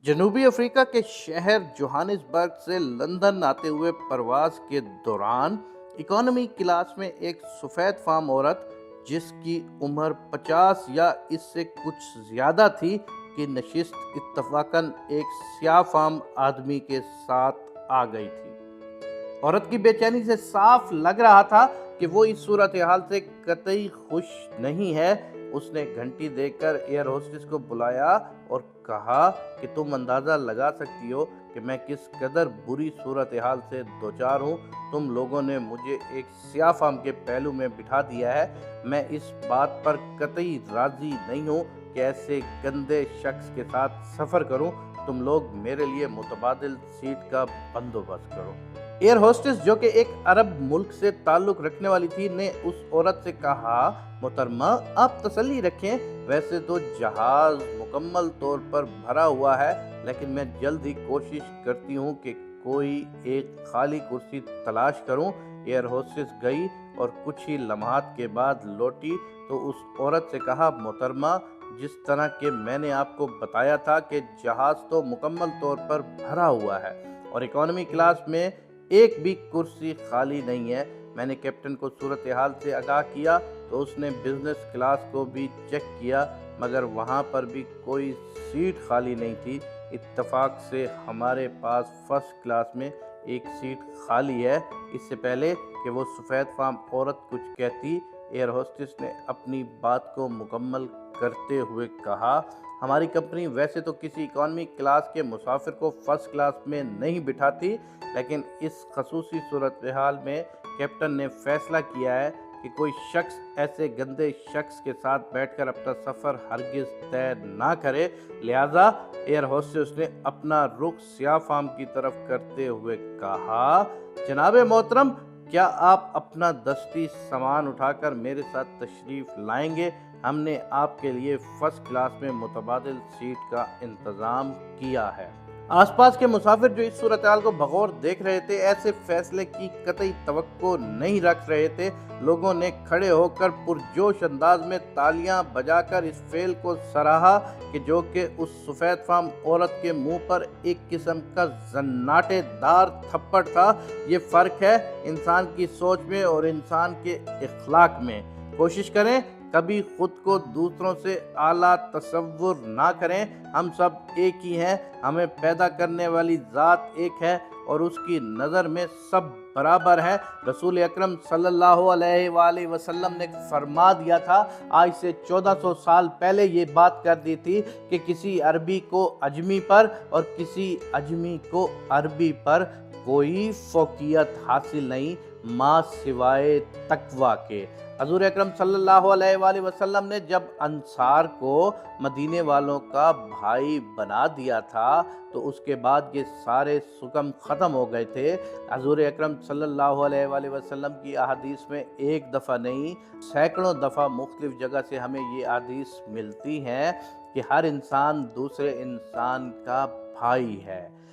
जनूबी अफ्रीका के शहर जोहानिसबर्ग से लंदन आते हुए प्रवास के दौरान इकोनॉमी क्लास में एक सफ़ेद फार्म औरत जिसकी उम्र 50 या इससे कुछ ज़्यादा थी की नशिस्त इत्तफाकन एक स्याह फार्म आदमी के साथ आ गई थी। औरत की बेचैनी से साफ लग रहा था कि वो इस सूरत हाल से कतई खुश नहीं है। उसने घंटी देकर एयर होस्टेस को बुलाया और कहा कि तुम अंदाज़ा लगा सकती हो कि मैं किस कदर बुरी सूरत हाल से दोचार हूँ। तुम लोगों ने मुझे एक स्याह फार्म के पहलू में बिठा दिया है। मैं इस बात पर कतई राज़ी नहीं हूँ कि ऐसे गंदे शख्स के साथ सफ़र करूँ। तुम लोग मेरे लिए मुतबादिल सीट का बंदोबस्त करो। एयर होस्टेस जो कि एक अरब मुल्क से ताल्लुक रखने वाली थी ने उस औरत से कहा, मोहतरमा आप तसल्ली रखें, वैसे तो जहाज मुकम्मल तौर पर भरा हुआ है, लेकिन मैं जल्द ही कोशिश करती हूँ कि कोई एक खाली कुर्सी तलाश करूँ। एयर होस्टेस गई और कुछ ही लम्हात के बाद लौटी तो उस औरत से कहा, मोहतरमा जिस तरह के मैंने आपको बताया था कि जहाज तो मुकम्मल तौर पर भरा हुआ है और इकोनॉमी क्लास में एक भी कुर्सी खाली नहीं है। मैंने कैप्टन को सूरत हाल से आगाह किया तो उसने बिजनेस क्लास को भी चेक किया, मगर वहाँ पर भी कोई सीट खाली नहीं थी। इत्तफाक से हमारे पास फर्स्ट क्लास में एक सीट खाली है। इससे पहले कि वो सफ़ेद फार्म औरत कुछ कहती, एयर होस्टेस ने अपनी बात को मुकम्मल करते हुए कहा, हमारी कंपनी वैसे तो किसी इकॉनमी क्लास के मुसाफिर को फर्स्ट क्लास में नहीं बिठाती, लेकिन इस खसूसी सूरत हाल में कैप्टन ने फैसला किया है कि कोई शख्स ऐसे गंदे शख्स के साथ बैठकर अपना सफ़र हरगिज़ तय ना करे। लिहाजा एयर होस्टेस ने अपना रुख स्याह फार्म की तरफ करते हुए कहा, जनाब मोहतरम, क्या आप अपना दस्ती सामान उठाकर मेरे साथ तशरीफ़ लाएंगे? हमने आपके लिए फर्स्ट क्लास में मुतबादिल सीट का इंतज़ाम किया है। आसपास के मुसाफिर जो इस सूरत हाल को बगौर देख रहे थे, ऐसे फैसले की कतई तवक्को नहीं रख रहे थे। लोगों ने खड़े होकर पुरजोश अंदाज में तालियां बजाकर इस फेल को सराहा कि जो कि उस सफ़ेद फार्म औरत के मुंह पर एक किस्म का जन्नाटेदार थप्पड़ था। ये फ़र्क है इंसान की सोच में और इंसान के इखलाक में। कोशिश करें कभी खुद को दूसरों से आला तसव्वुर ना करें। हम सब एक ही हैं, हमें पैदा करने वाली ज़ात एक है और उसकी नज़र में सब बराबर है। रसूल अकरम सल्लल्लाहु अलैहि वसल्लम ने फरमा दिया था, आज से 1400 साल पहले ये बात कर दी थी कि किसी अरबी को अजमी पर और किसी अजमी को अरबी पर कोई फ़ौक़ियत हासिल नहीं माँ सिवाय तक़वा के। हज़ूर अकरम सल्लल्लाहु अलैहि वसल्लम ने जब अंसार को मदीने वालों का भाई बना दिया था तो उसके बाद ये सारे सुकम ख़त्म हो गए थे। हज़ूर अकरम सल्लल्लाहु अलैहि वसल्लम की अहादीस में एक दफ़ा नहीं सैकड़ों दफ़ा मुख्तलिफ़ जगह से हमें ये अहादीस मिलती हैं कि हर इंसान दूसरे इंसान का भाई है।